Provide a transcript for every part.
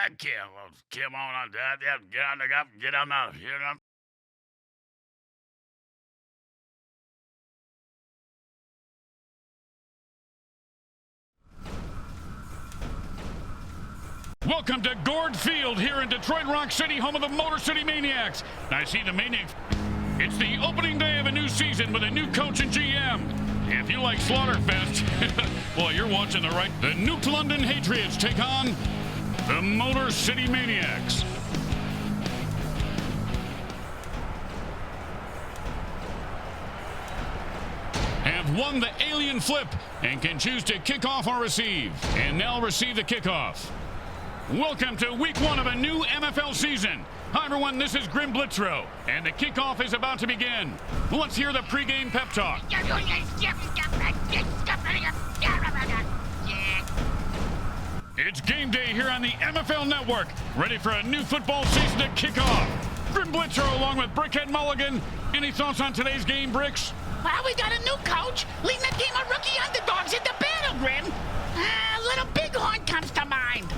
Come on, yeah, get on the, you know. Welcome to Gord Field here in Detroit Rock City, home of the Motor City Maniacs. I see the Maniacs. It's the opening day of a new season with a new coach and GM. If you like Slaughterfest, well, you're watching the right. The New London Patriots take on the Motor City Maniacs. Have won the alien flip and can choose to kick off or receive. And now receive the kickoff. Welcome to week one of a new MFL season. Hi everyone, this is Grim Blitzrow, and the kickoff is about to begin. Let's hear the pregame pep talk. It's game day here on the MFL Network, ready for a new football season to kick off. Grim Blitzrow along with Brickhead Mulligan. Any thoughts on today's game, Bricks? Well, we got a new coach, leading a team of rookie underdogs into battle, Grim. Little Bighorn comes to mind.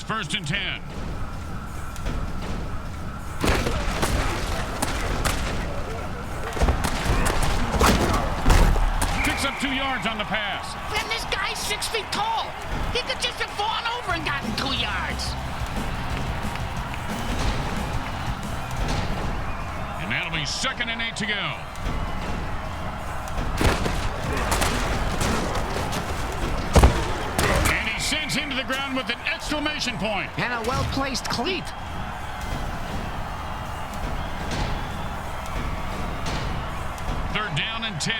First and 10. Picks up 2 yards on the pass. And this guy's 6 feet tall. He could just have fallen over and gotten 2 yards. And that'll be 2nd and 8 to go. Sends him to the ground with an exclamation point. And a well-placed cleat. Third down and 10.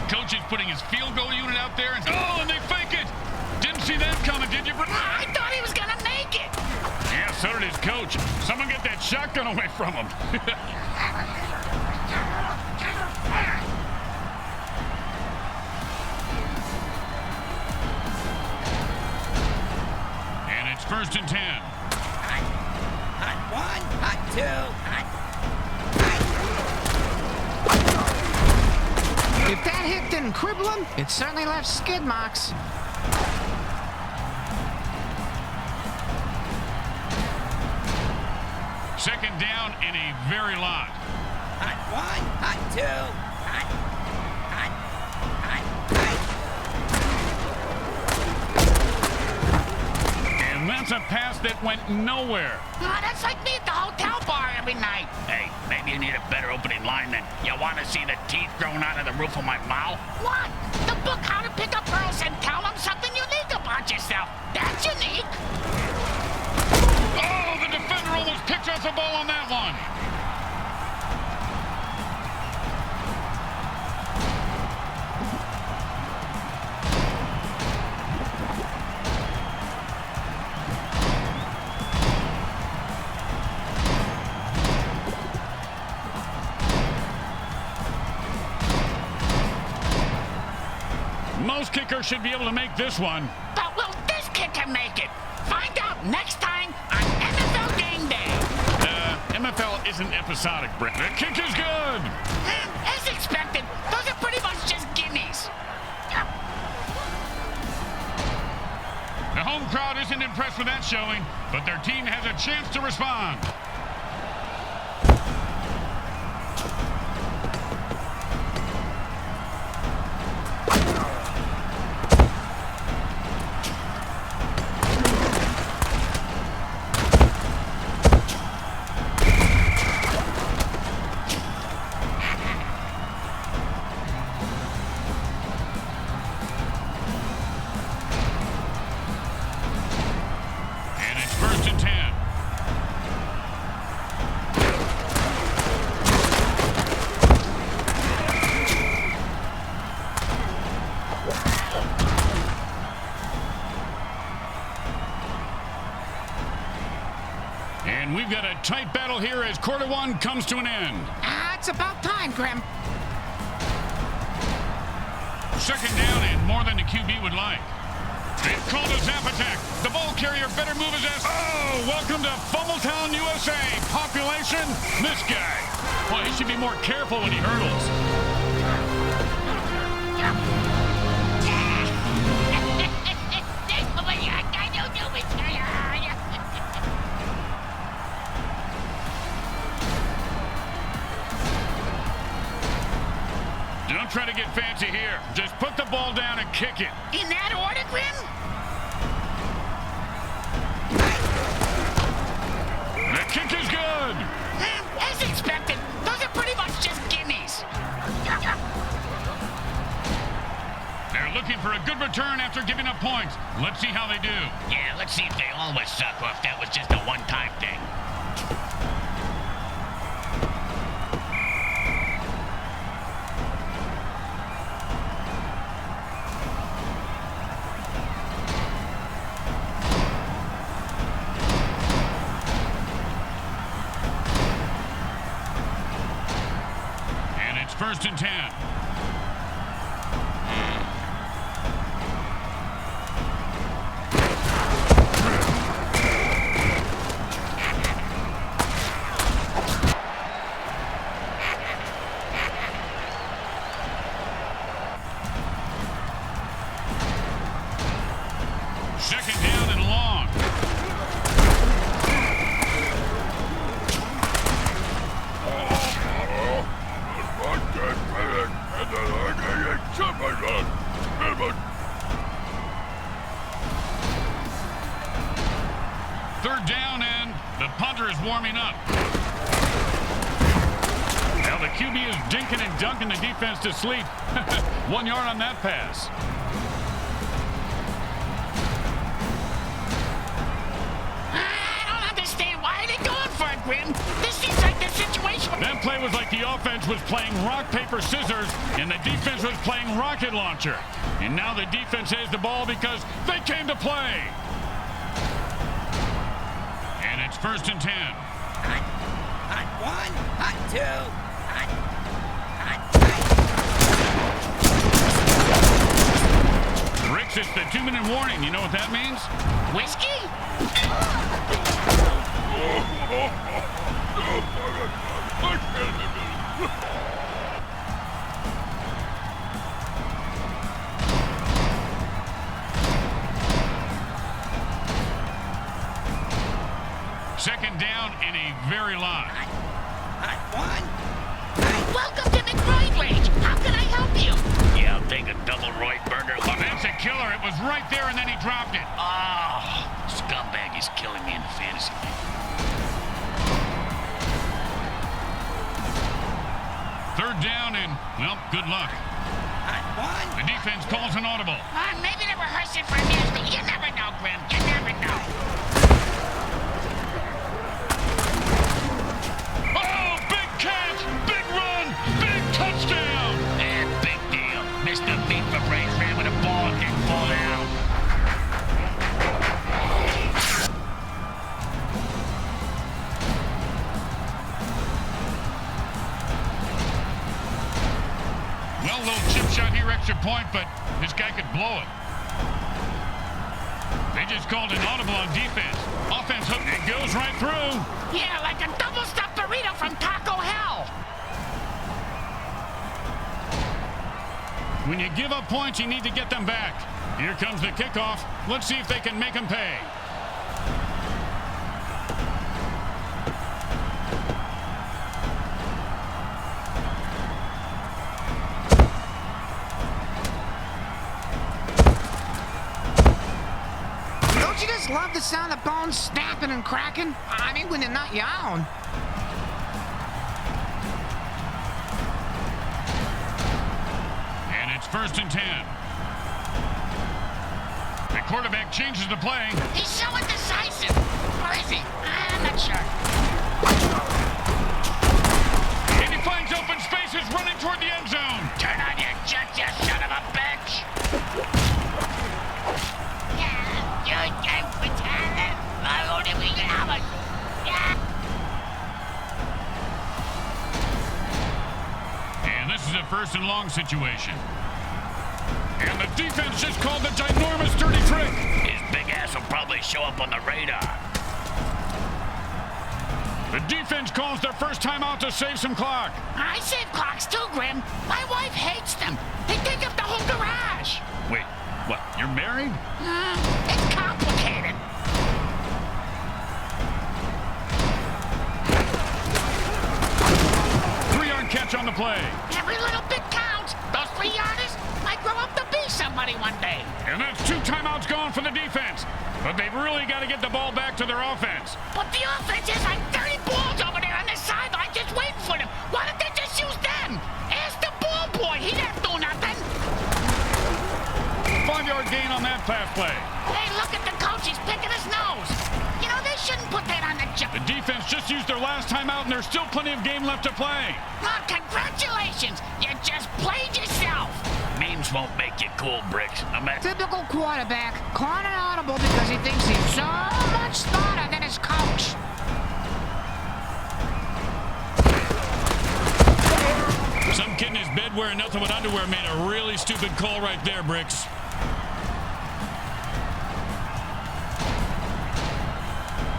Coach is putting his field goal unit out there, and and they fake it. Didn't see that coming, did you? I thought he was gonna make it. Yeah, so did his coach. Someone get that shotgun away from him. And it's 1st and 10. Hot 1, hot 2, hot. If that hit didn't cripple him, it certainly left skid marks. Second down and a very lot. Hot 1, hot 2, hot. And that's a pass that went nowhere. Oh, that's like me at the hotel bar every night. Hey, maybe you need a better opening lineman. You want to see the teeth growing out of the roof of my mouth? What? The book How to Pick Up Girls and Tell Them Something Unique About Yourself. That's unique. Oh, the defender almost picked off the ball on that one. Most kickers should be able to make this one. But will this kicker make it? Find out next time on MFL Game Day. MFL isn't episodic, Brett. The kick is good. As expected, those are pretty much just gimmies. The home crowd isn't impressed with that showing, but their team has a chance to respond. tight battle here as quarter one comes to an end. It's about time, Grim. Second down and more than the QB would like. They've called a zap attack. The ball carrier better move his ass. Oh, welcome to Fumbletown, USA. Population, this guy. Well, he should be more careful when he hurdles. Don't try to get fancy here. Just put the ball down and kick it. In that order, Grim? The kick is good. As expected, those are pretty much just gimmies. They're looking for a good return after giving up points. Let's see how they do. Yeah, let's see if they always suck or if that was just a one-time thing. First and 10. Second down and long. Third down and the punter is warming up. Now the QB is dinking and dunking the defense to sleep. 1 yard on that pass. I don't understand. Why are they going for it, Grim? This seems like the situation. That play was like the offense was playing rock, paper, scissors, and the defense was playing rocket launcher. And now the defense has the ball because they came to play. And it's first and 10. Hot one, hot two, hot. Ricks, it's the 2-minute warning. You know what that means? Whiskey? Second down and a very lot. Hot one. Welcome to McBride Range. How can I help you? Yeah, I'll take a double Roy burger. Oh, that's a killer. It was right there and then he dropped it. Oh, scumbag is killing me in the fantasy league. Third down and, well, good luck. Hot one. The defense calls an audible. Maybe they rehearsed it for musical. You never know, Grim. You never know. Oh, big catch, big run, big touchdown. And big deal. Mr. Meat for Brains ran with a ball and didn't fall down. Well, little chip shot here, extra point, but this guy could blow it. They just called an audible on defense. Offense hook, it goes right through. Yeah, like a double-stuffed burrito from Taco Hell. When you give up points, you need to get them back. Here comes the kickoff. Let's see if they can make them pay. Don't you just love the sound of bones snapping and cracking? I mean, when they're not your own. And it's first and 10. The quarterback changes the play. He's so indecisive. Or is he? I'm not sure. And he finds open spaces running toward the end zone. Turn on your jet, you son of a bitch. a first and long situation. And the defense just called the ginormous dirty trick. His big ass will probably show up on the radar. The defense calls their first timeout to save some clock. I save clocks too, Grim. My wife hates them. They take up the whole garage. Wait, what? You're married? It's complicated. Three-yard catch on the play. Every little bit counts. Those 3-yarders might grow up to be somebody one day. And that's 2 timeouts gone for the defense. But they've really got to get the ball back to their offense. But the offense is like 30 balls over there on the sideline just waiting for them. Why don't they just use them? Ask the ball boy. He didn't do nothing. 5-yard gain on that pass play. Hey, look at the coach. He's picking his nose. You know, they shouldn't put that on the jump. The defense just used their last timeout, and there's still plenty of game left to play. Oh, congratulations. You just played yourself. Memes won't make you cool, Bricks. No matter. Typical quarterback, calling an audible because he thinks he's so much smarter than his coach. Some kid in his bed wearing nothing but underwear made a really stupid call right there, Bricks.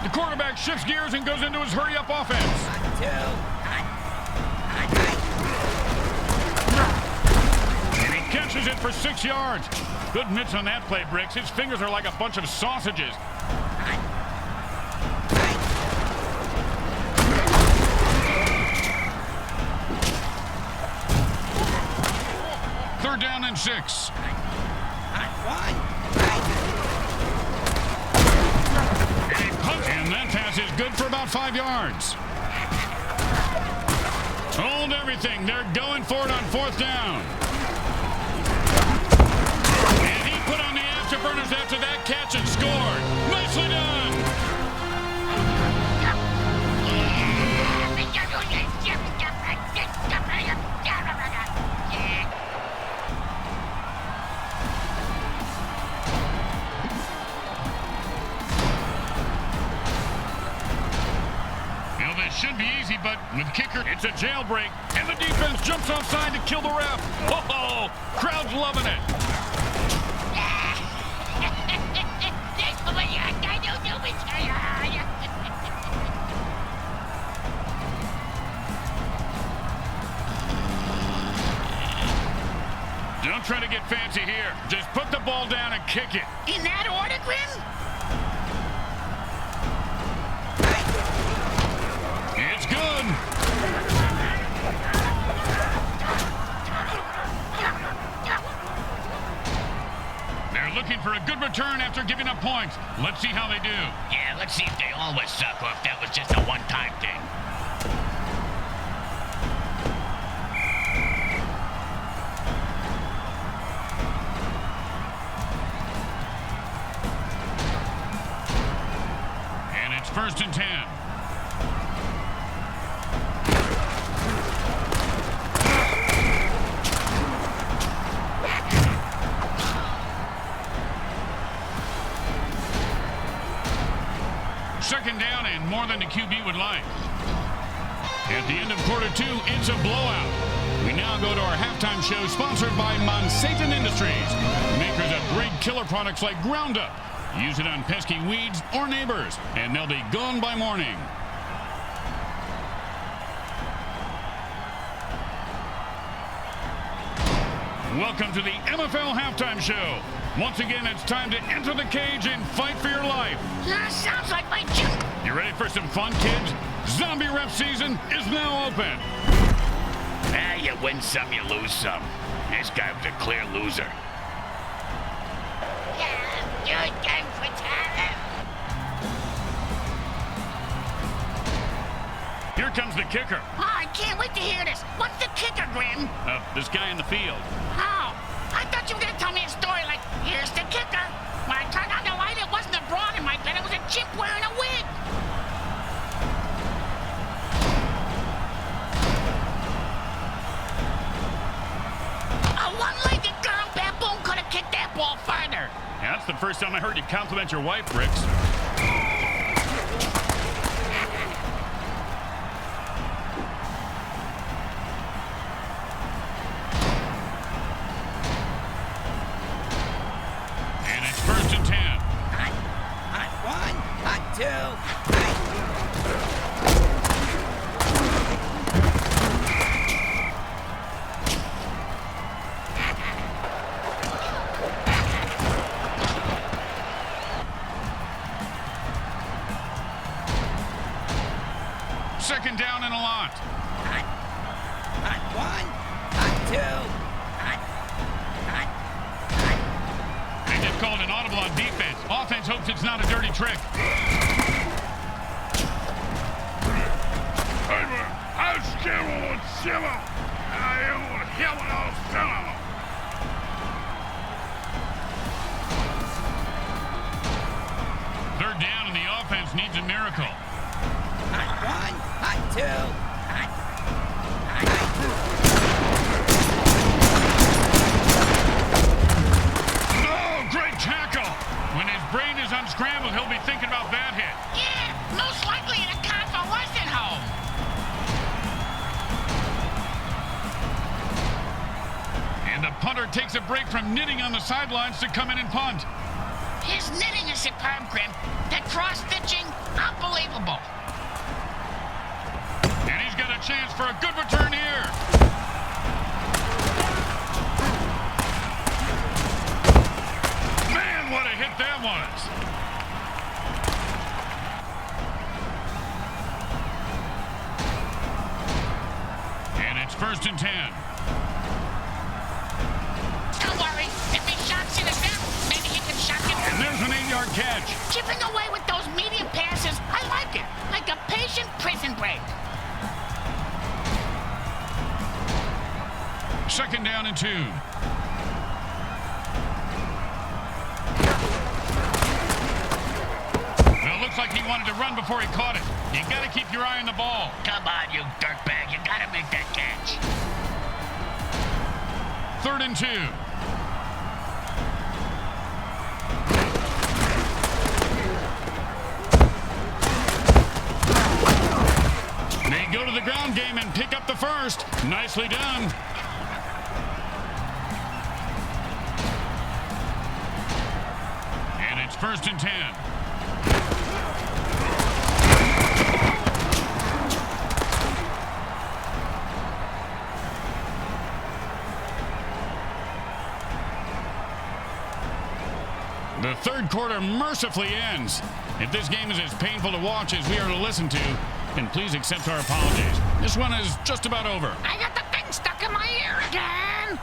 The quarterback shifts gears and goes into his hurry-up offense. And he catches it for 6 yards. Good mitts on that play, Bricks. His fingers are like a bunch of sausages. Third down and 6. And that pass is good for about 5 yards. Hold everything. They're going for it on 4th down. And he put on the afterburners after that catch and scored. Nicely done. Should be easy, but with kicker, it's a jailbreak, and the defense jumps offside to kill the ref. Whoa, crowd's loving it. Don't try to get fancy here. Just put the ball down and kick it. In that order, Grim? It's good. They're looking for a good return after giving up points. Let's see how they do. Yeah, let's see if they always suck or if that was just a one-time thing. And it's 1st and 10. Second down and more than the QB would like. At the end of quarter 2, it's a blowout. We now go to our halftime show sponsored by Mutant Industries, makers of great killer products like Groundup. Use it on pesky weeds or neighbors, and they'll be gone by morning. Welcome to the MFL Halftime Show. Once again, it's time to enter the cage and fight for your life. Sounds like my gym. You ready for some fun, kids? Zombie ref season is now open. You win some, you lose some. This guy was a clear loser. You're done for talent. Here comes the kicker. Oh, I can't wait to hear this. What's the kicker, Grim? This guy in the field. Oh, I thought you were going to tell me a story like, here's the kicker. When I turned on the light, it wasn't a broad in my bed. It was a chimp wearing a wig. A one-legged girl baboon could have kicked that ball further. Yeah, that's the first time I heard you compliment your wife, Bricks. trouble on defense. Offense hopes it's not a dirty trick. Third down and the offense needs a miracle. Hot one, hot two, hot. Oh, great tackle. When his brain is unscrambled, he'll be thinking about that hit. Yeah, most likely in a convalescent home. And the punter takes a break from knitting on the sidelines to come in and punt. His knitting is superb, Grim. That cross-stitching, unbelievable. And he's got a chance for a good return here. Man, what a hit that was. And it's 1st and 10. Don't worry. If he shocks you to death, maybe he can shock him. And there's an 8-yard catch. Chipping away with those medium passes, I like it. Like a patient prison break. 2nd down and 2. Well, it looks like he wanted to run before he caught it. You got to keep your eye on the ball. Come on, you dirtbag. You gotta make that catch. 3rd and 2. They go to the ground game and pick up the first. Nicely done. And it's 1st and 10. The third quarter mercifully ends. If this game is as painful to watch as we are to listen to, then please accept our apologies. This one is just about over. I got the thing stuck in my ear again.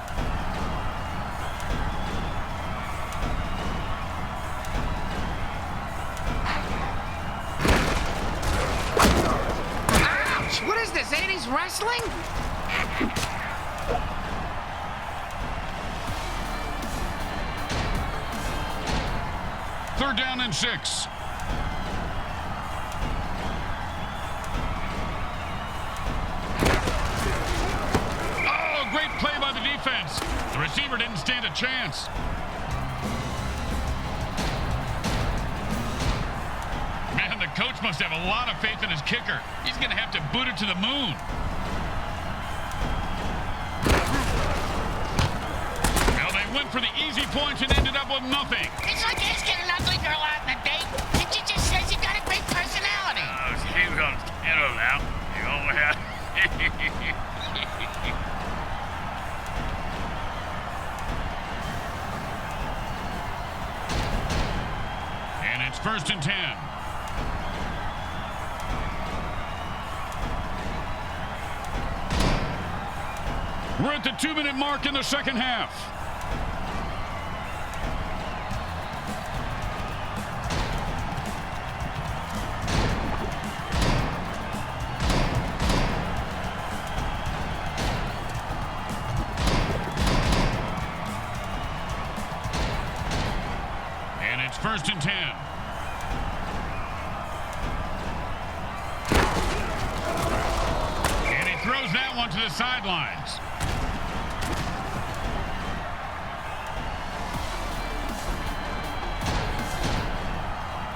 Ouch! What is this, 80s wrestling? Third down and 6. Oh, great play by the defense. The receiver didn't stand a chance. Man, the coach must have a lot of faith in his kicker. He's going to have to boot it to the moon. Well, they went for the easy points and ended up with nothing. It's like asking an ugly girl out on a date, and she just says you got a great personality. He's gonna handle now. You go ahead. And it's 1st and 10. We're at the 2-minute mark in the second half. And it's 1st and 10. And he throws that one to the sidelines.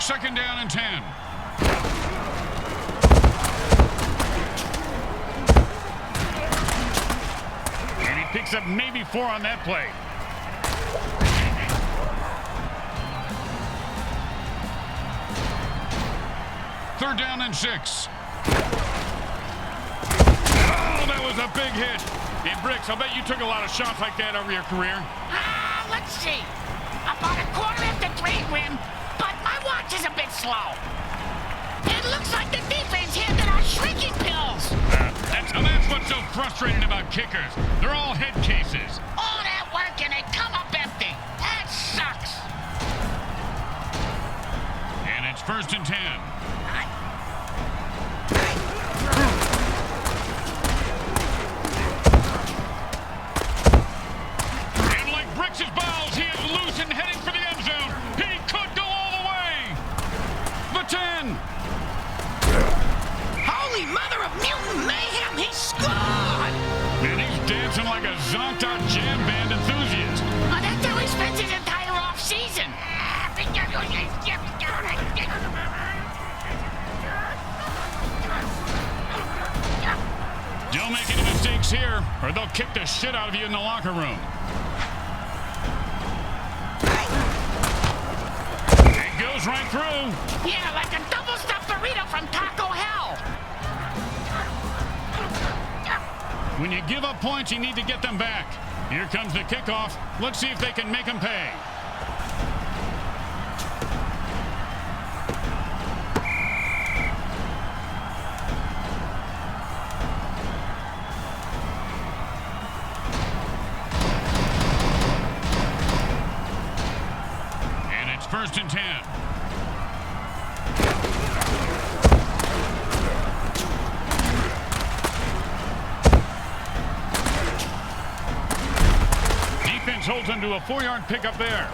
Second down and 10. And he picks up maybe 4 on that play. Third down and 6. Oh, that was a big hit. Hey, Bricks, I bet you took a lot of shots like that over your career. Let's see. About a quarter after 3, Grim, but my watch is a bit slow. It looks like the defense handed out shrinking pills. That's what's so frustrating about kickers. They're all head cases. All that work and they come up empty. That sucks. first and 10. And like bricks his balls, he is loose and heading for the end zone. He could go all the way. The 10. Holy mother of mutant mayhem, he scored! And he's dancing like a zonked-out jam band enthusiast. Oh, that's how he spends his entire off-season. Don't make any mistakes here, or they'll kick the shit out of you in the locker room. It goes right through. Yeah, like a double-stuffed burrito from Taco Hell. When you give up points, you need to get them back. Here comes the kickoff. Let's see if they can make them pay. And it's first and 10. Holds him to a 4-yard pickup there.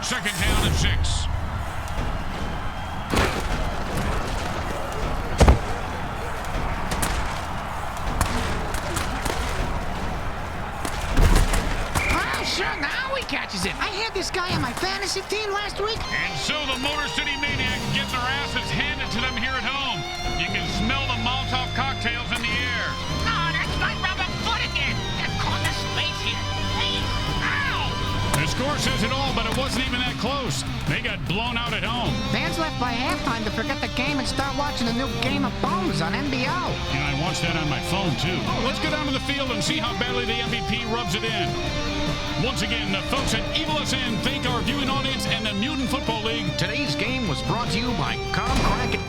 Second down and 6. Sure, now he catches it. I had this guy on my fantasy team last week. And so the Motor City Maniacs get their asses handed to them here at home. You can smell the Molotov cocktails in the air. Oh, that's my rubber foot again. That corner space here. Hey, ow! The score says it all, but it wasn't even that close. They got blown out at home. Fans left by halftime to forget the game and start watching the new Game of Bones on NBO. You know, I watched that on my phone, too. Let's go down to the field and see how badly the MVP rubs it in. Once again, the folks at Evil SN thank our viewing audience and the Mutant Football League. Today's game was brought to you by Comcrack.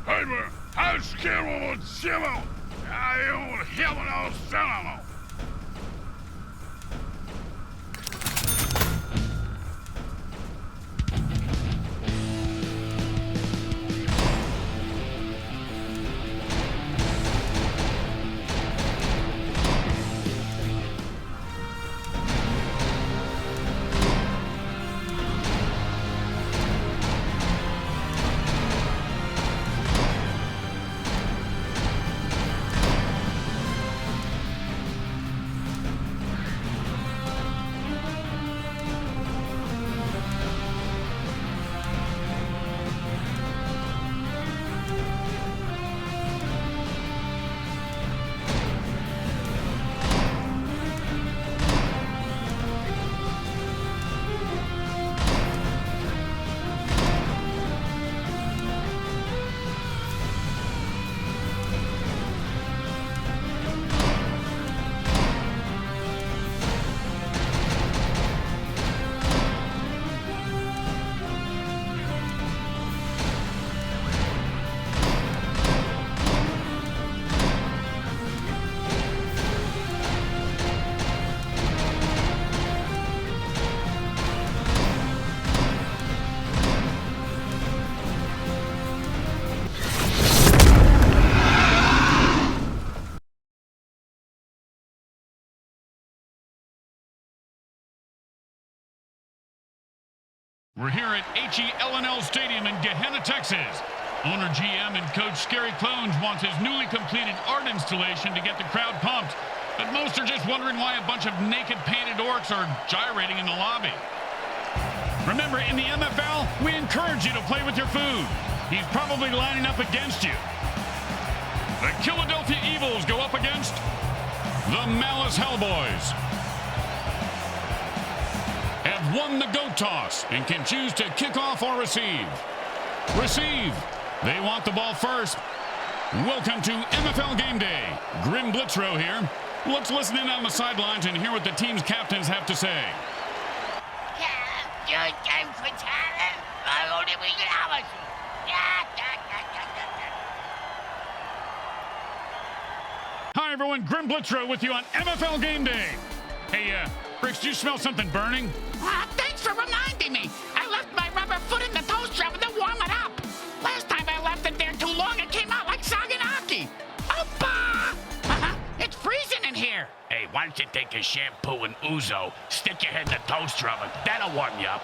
Hey, man, I'm scared of a Jimmo. I don't have no cinema. We're here at HELNL Stadium in Gehenna, Texas. Owner, GM, and coach Scary Clones wants his newly completed art installation to get the crowd pumped. But most are just wondering why a bunch of naked painted orcs are gyrating in the lobby. Remember, in the MFL, we encourage you to play with your food. He's probably lining up against you. The Philadelphia Evils go up against the Malice Hellboys. Have won the goat toss and can choose to kick off or receive. Receive. They want the ball first. Welcome to MFL Game Day. Grim Blitzrow here. Let's listen in on the sidelines and hear what the team's captains have to say. Yeah, Hi, everyone. Grim Blitzrow with you on MFL Game Day. Hey, Bricks, do you smell something burning? Thanks for reminding me. I left my rubber foot in the toaster oven to warm it up. Last time I left it there too long, it came out like Saganaki. Oppa! It's freezing in here. Hey, why don't you take a shampoo and ouzo, stick your head in the toaster oven. That'll warm you up.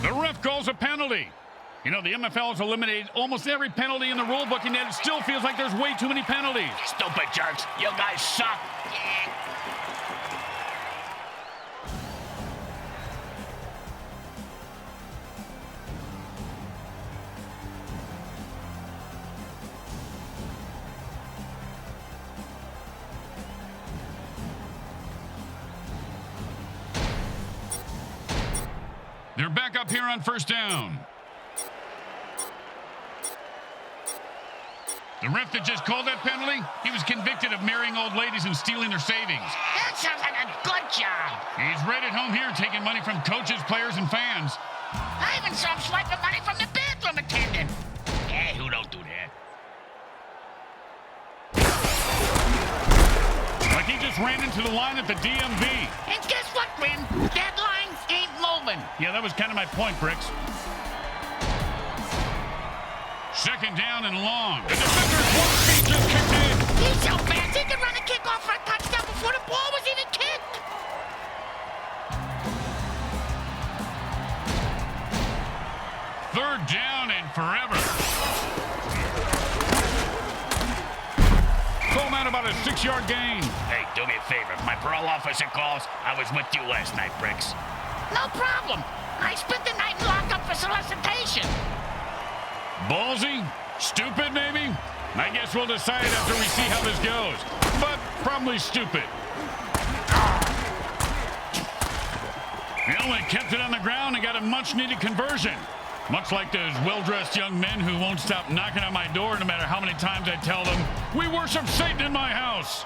The ref calls a penalty. You know, the MFL has eliminated almost every penalty in the rule book, and yet it still feels like there's way too many penalties. Stupid jerks. You guys suck. They're back up here on first down. The ref that just called that penalty, he was convicted of marrying old ladies and stealing their savings. That sounds like a good job. He's right at home here taking money from coaches, players, and fans. I even saw him swiping money from the bathroom attendant. Hey, who don't do that? Like he just ran into the line at the DMV. And guess what, Grim? That line ain't moving. Yeah, that was kind of my point, Bricks. Second down and long. The defender's warp speed just kicked in. He's so fast, he could run a kickoff for a touchdown before the ball was even kicked. Third down and forever. Coleman about a 6-yard gain. Hey, do me a favor. If my parole officer calls, I was with you last night, Bricks. No problem. I spent the night in lockup for solicitation. Ballsy? Stupid, maybe? I guess we'll decide after we see how this goes. But probably stupid. Well, they kept it on the ground and got a much-needed conversion. Much like those well-dressed young men who won't stop knocking on my door no matter how many times I tell them, we worship Satan in my house.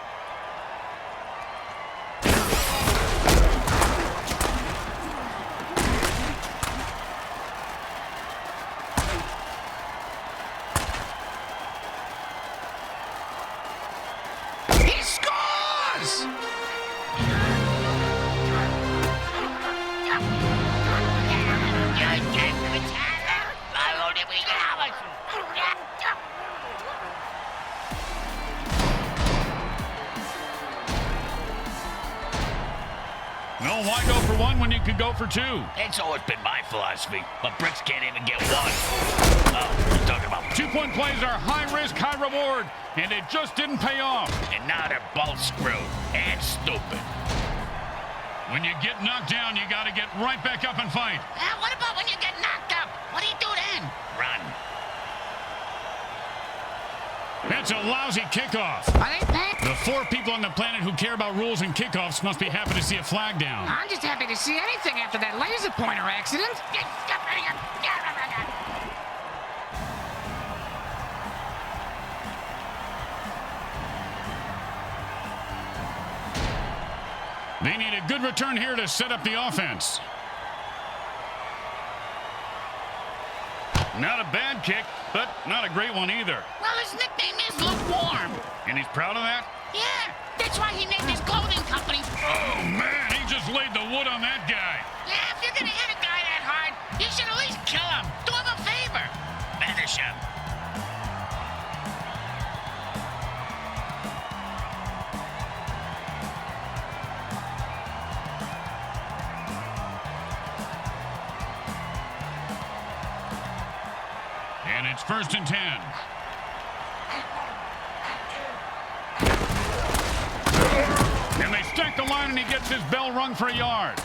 He scores! Well, why go for one when you could go for two? It's always been my philosophy, but Bricks can't even get one. Oh, you're talking about 2-point plays are high risk, high reward, and it just didn't pay off. And now they're both screwed and stupid. When you get knocked down, you got to get right back up and fight. What about when you get knocked up? What do you do then? Run. That's a lousy kickoff. The 4 people on the planet who care about rules and kickoffs must be happy to see a flag down. I'm just happy to see anything after that laser pointer accident. They need a good return here to set up the offense. Not a bad kick, but not a great one either. Well, his nickname is Lukewarm. And he's proud of that? Yeah, that's why he named his clothing company. Oh, man, he just laid the wood on that guy. Yeah, if you're gonna hit a guy that hard, you should at least kill him. Do him a favor. Finish him. And it's 1st and 10. And they stack the line and he gets his bell rung for a yard.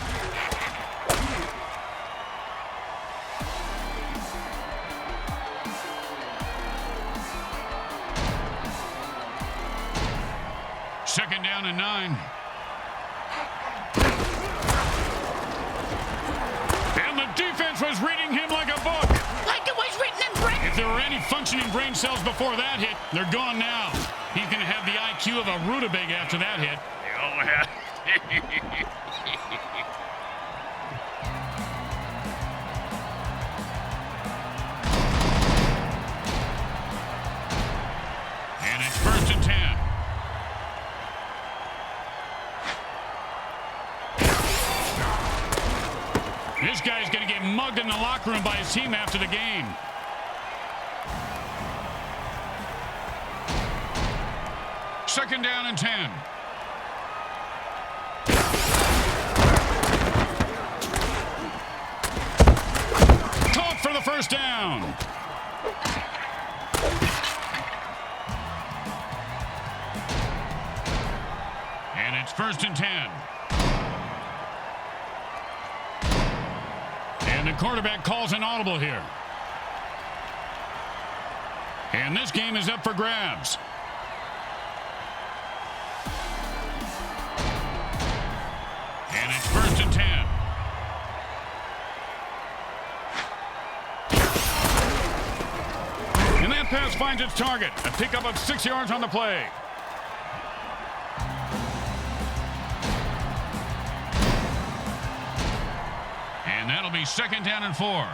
Second down and 9. And the defense was reading him like a book. Like it was written in brain. If there were any functioning brain cells before that hit, they're gone now. He's going to have the IQ of a rutabaga after that hit. Oh, yeah. And it's first and 10. This guy's going to get mugged in the locker room by his team after the game. Second down and 10. Caught for the first down. And it's first and 10. And the quarterback calls an audible here. And this game is up for grabs. And it's first and 10. And that pass finds its target. A pickup of 6 yards on the play. And that'll be second down and 4.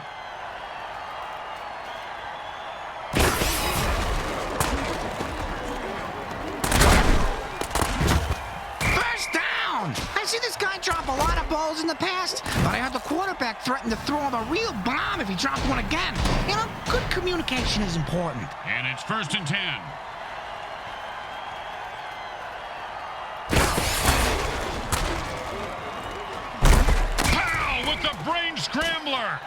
First down! I see this guy drop a lot of balls in the past, but I heard the quarterback threaten to throw him a real bomb if he dropped one again. You know, good communication is important. And it's first and 10. Pow! With the brain scrambler.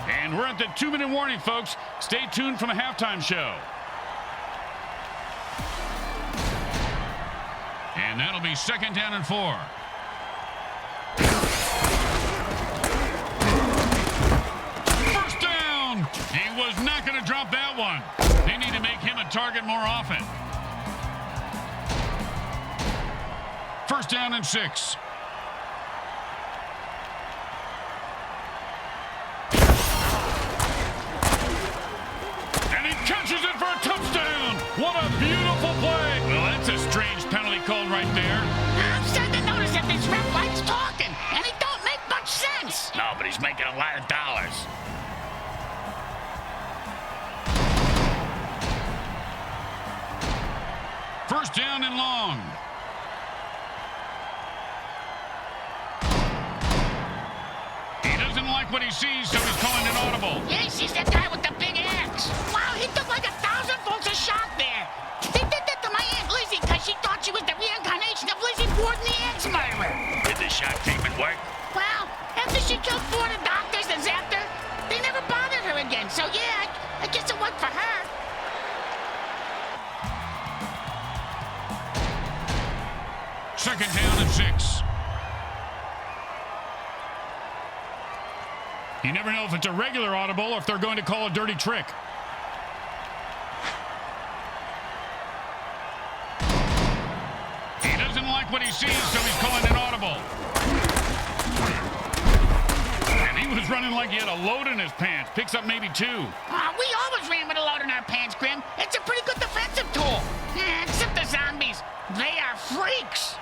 And we're at the 2-minute warning, folks. Stay tuned for the halftime show. And that'll be second down and 4. First down! He was not going to drop that one. They need to make him a target more often. First down and 6. And he catches it for a touchdown! What a beautiful play! Well, that's a strange penalty called right there. I'm starting to notice that this ref likes talking, and it don't make much sense. No, but he's making a lot of dollars. First down and long. He doesn't like what he sees, so he's calling an audible. Yes, he's that guy with the big axe. Wow, he took like 1,000 volts of shock there. They did that to my Aunt Lizzie because she thought she was the reincarnation of Lizzie Borden, the axe murderer. Did the shock treatment work? Well, after she killed 4 of the doctors and zapped her, they never bothered her again. So yeah, I guess it worked for her. Second down and 6. You never know if it's a regular audible or if they're going to call a dirty trick. He doesn't like what he sees, so he's calling an audible. And he was running like he had a load in his pants. Picks up maybe 2. We always ran with a load in our pants, Grim. It's a pretty good defensive tool. Except the zombies. They are freaks.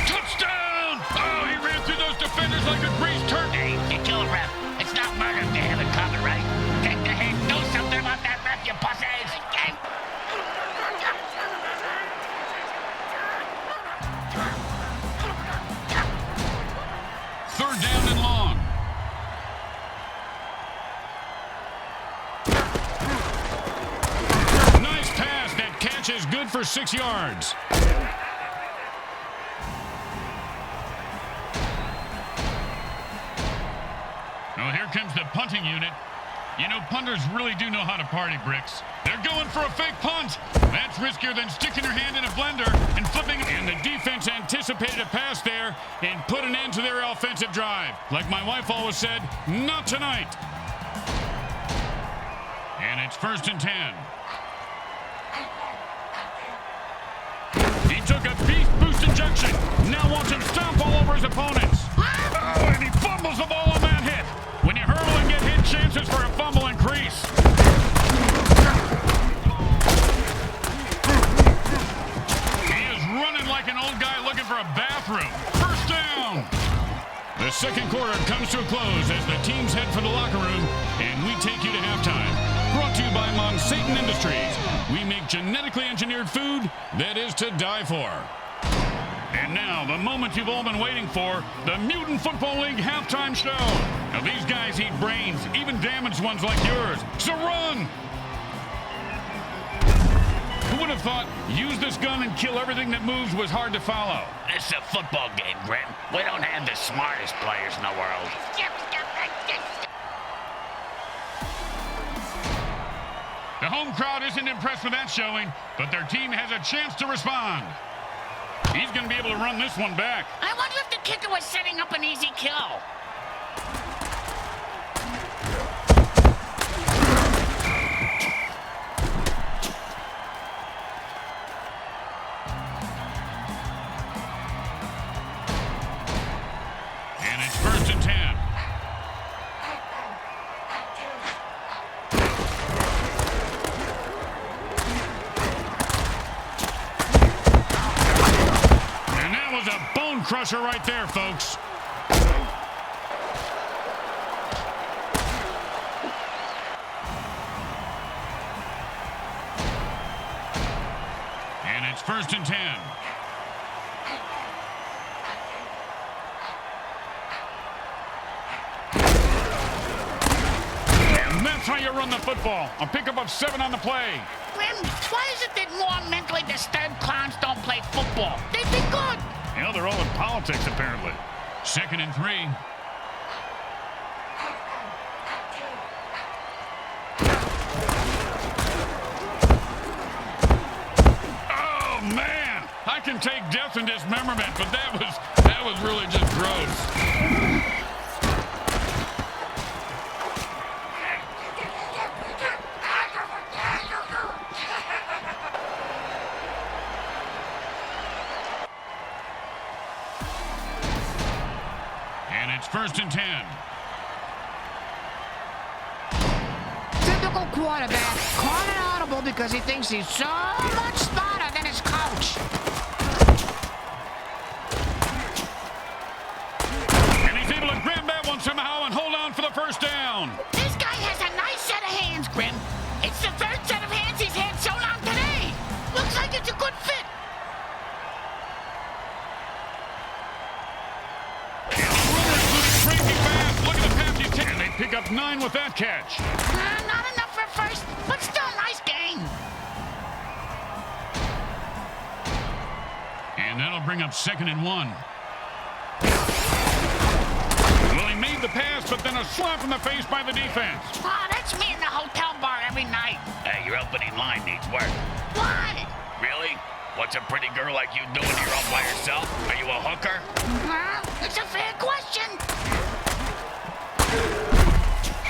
Touchdown! Oh, he ran through those defenders like a greased turkey. You kill a ref. It's not murder if they have it covered, right? Take the hit. Do something about that ref, you pussies. Third down and long. Nice pass. That catch is good for 6 yards. Well, here comes the punting unit. You know, punters really do know how to party, Bricks. They're going for a fake punt. That's riskier than sticking your hand in a blender and flipping. And the defense anticipated a pass there and put an end to their offensive drive. Like my wife always said, not tonight. And it's 1st and 10. He took a beast boost injection. Now watch him stomp all over his opponents. Oh, and he fumbles the ball on that hit. When you hurdle and get hit, chances for a fumble increase. He is running like an old guy looking for a bathroom. 1st down. The 2nd quarter comes to a close as the teams head for the locker room, and we take you to halftime. Brought to you by Mutant Industries. We make genetically engineered food that is to die for. And now, the moment you've all been waiting for, the Mutant Football League halftime show. Now, these guys eat brains, even damaged ones like yours. So run! Who would have thought use this gun and kill everything that moves was hard to follow? This is a football game, Grim. We don't have the smartest players in the world. The home crowd isn't impressed with that showing, but their team has a chance to respond. He's going to be able to run this one back. I wonder if the kicker was setting up an easy kill. And it's 1st and 10. Crusher right there, folks. And it's 1st and 10. And that's how you run the football. A pickup of 7 on the play. Grim, why is it that more mentally disturbed clowns don't play football? They'd be good. Yeah, they're all in politics, apparently. 2nd and 3. Oh, man! I can take death and dismemberment, but that was really just gross. It's 1st and 10. Typical quarterback, caught an audible because he thinks he's so much smarter than his coach. And he's able to grab that one somehow and hold on for the 1st down. This guy has a nice set of hands, Grim. It's the 3rd set of hands he's had sewn on today. Looks like it's a good fit. And they pick up 9 with that catch. Not enough for 1st, but still a nice gain. And that'll bring up 2nd and 1. Well, he made the pass, but then a slap in the face by the defense. Oh, that's me in the hotel bar every night. Hey, your opening line needs work. Why? Really? What's a pretty girl like you doing here all by herself? Are you a hooker? It's a fair question.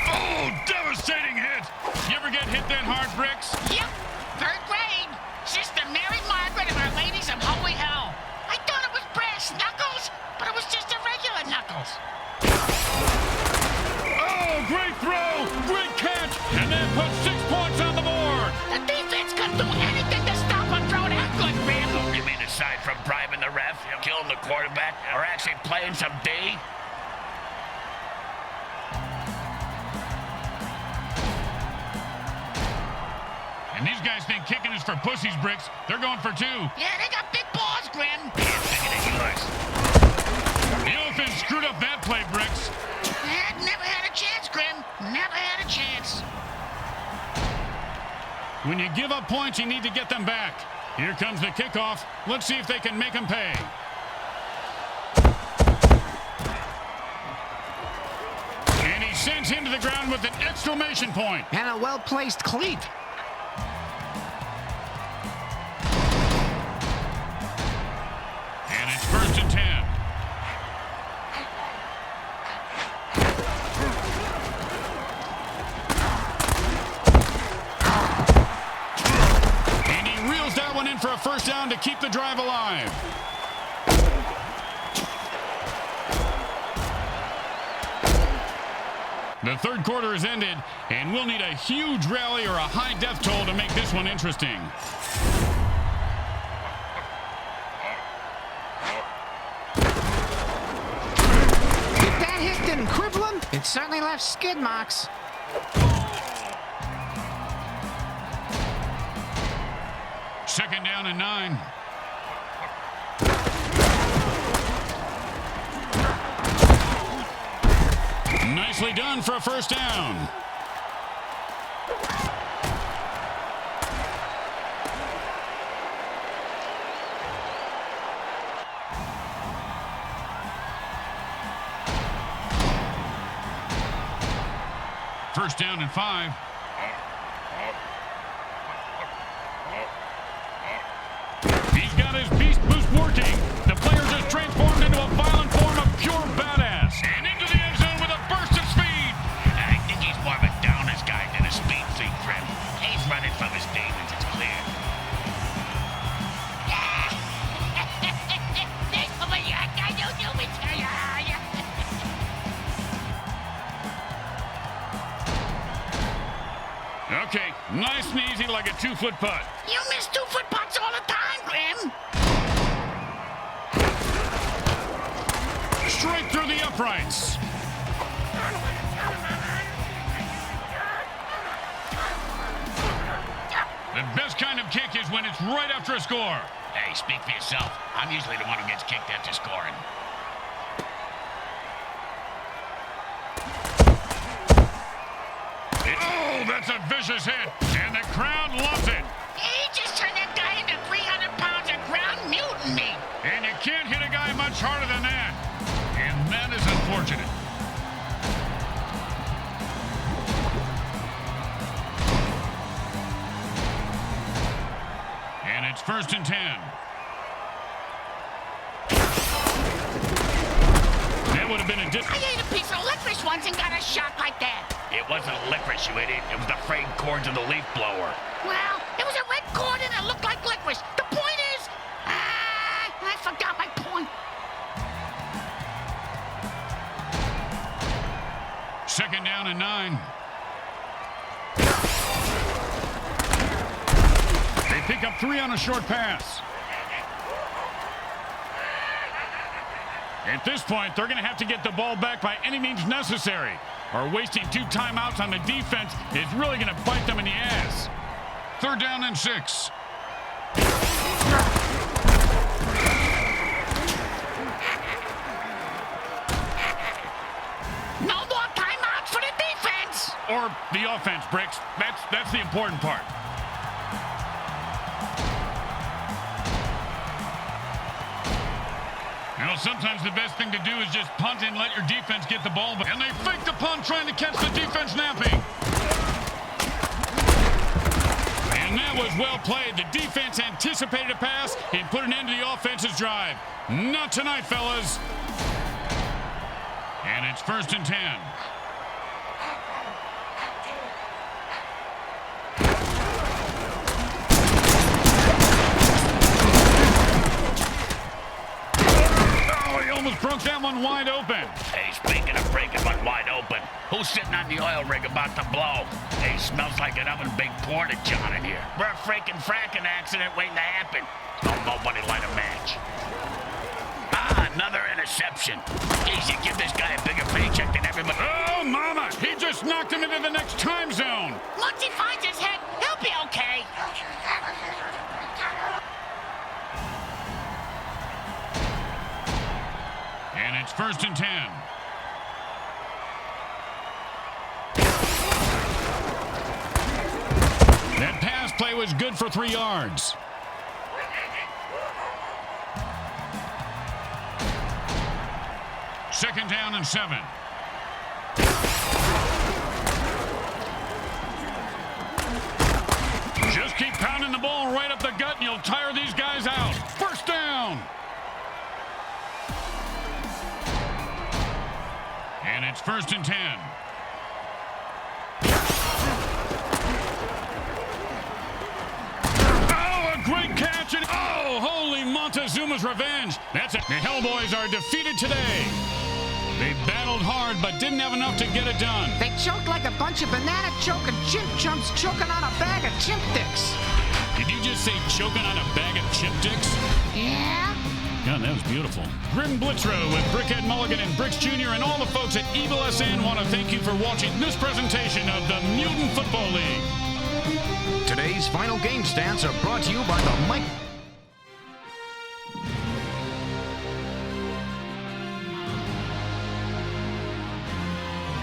Oh, devastating hit. You ever get hit that hard, Bricks? Yep, 3rd grade. Sister Mary Margaret of Our Ladies of Holy Hell. I thought it was brass knuckles, but it was just a regular knuckles. Oh, great throw, great catch, and that puts 6 points on the board. The defense couldn't do anything to stop a throw that good, man. You mean aside from bribing the ref, killing the quarterback, or actually playing some D? And these guys think kicking is for pussies, Bricks. They're going for 2. Yeah, they got big balls, Grim. Can't think it yours. The offense screwed up that play, Bricks. Never had a chance, Grim. Never had a chance. When you give up points, you need to get them back. Here comes the kickoff. Let's see if they can make them pay. And he sends him to the ground with an exclamation point. And a well-placed cleat. And it's 1st and 10. And he reels that one in for a first down to keep the drive alive. The third quarter has ended, and we'll need a huge rally or a high death toll to make this one interesting. If that hit didn't cripple him, it certainly left skid marks. Second down and 9. Nicely done for a first down. First down and 5. He's got his beast boost working. The player just transformed into a violent form of pure badass. And into the end zone with a burst of speed. I think he's more of a downers guy than a speed freak, Fred. He's running from his demons, it's clear. Okay, nice and easy like a 2-foot putt. You miss 2-foot putts all the time, Grim. Straight through the uprights. The best kind of kick is when it's right after a score. Hey, speak for yourself. I'm usually the one who gets kicked after scoring. Oh, that's a vicious hit, and the crowd loves it. He just turned that guy into 300 pounds of ground mutant meat. And you can't hit a guy much harder than that. And that is unfortunate. And it's 1st and 10. That would have been a I ate a piece of licorice once and got a shock like that. It wasn't licorice, you idiot. It was the frayed cords of the leaf blower. Well, it was a red cord and it looked like licorice. The point is, I forgot my point. Second down and 9. They pick up 3 on a short pass. At this point, they're going to have to get the ball back by any means necessary, or wasting 2 timeouts on the defense is really going to bite them in the ass. 3rd down and 6. No more timeouts for the defense. Or the offense, Bricks. That's the important part. You know, sometimes the best thing to do is just punt and let your defense get the ball back. And they fake the punt trying to catch the defense napping. And that was well played. The defense anticipated a pass and put an end to the offense's drive. Not tonight, fellas. And it's 1st and 10. Almost broke that one wide open. Hey, speaking of breaking one wide open, who's sitting on the oil rig about to blow? Hey, smells like an oven baked porta john in here. We're a freaking fracking accident waiting to happen. Don't nobody light a match. Another interception. Geez, you give this guy a bigger paycheck than everybody. Oh, mama! He just knocked him into the next time zone. Once he finds his head, he'll be okay. And it's 1st and 10. That pass play was good for 3 yards. Second down and 7. Just keep pounding the ball right up the gut and you'll tire these guys out. First down. And it's 1st and 10. Oh, a great catch. And oh, holy Montezuma's revenge. That's it. The Hellboys are defeated today. They battled hard, but didn't have enough to get it done. They choked like a bunch of banana choking chimp chumps choking on a bag of chimp dicks. Did you just say choking on a bag of chimp dicks? Yeah? God, that was beautiful. Grim Blitzrow with Brickhead Mulligan and Bricks Jr. and all the folks at Evil SN want to thank you for watching this presentation of the Mutant Football League. Today's final game stats are brought to you by the Mike...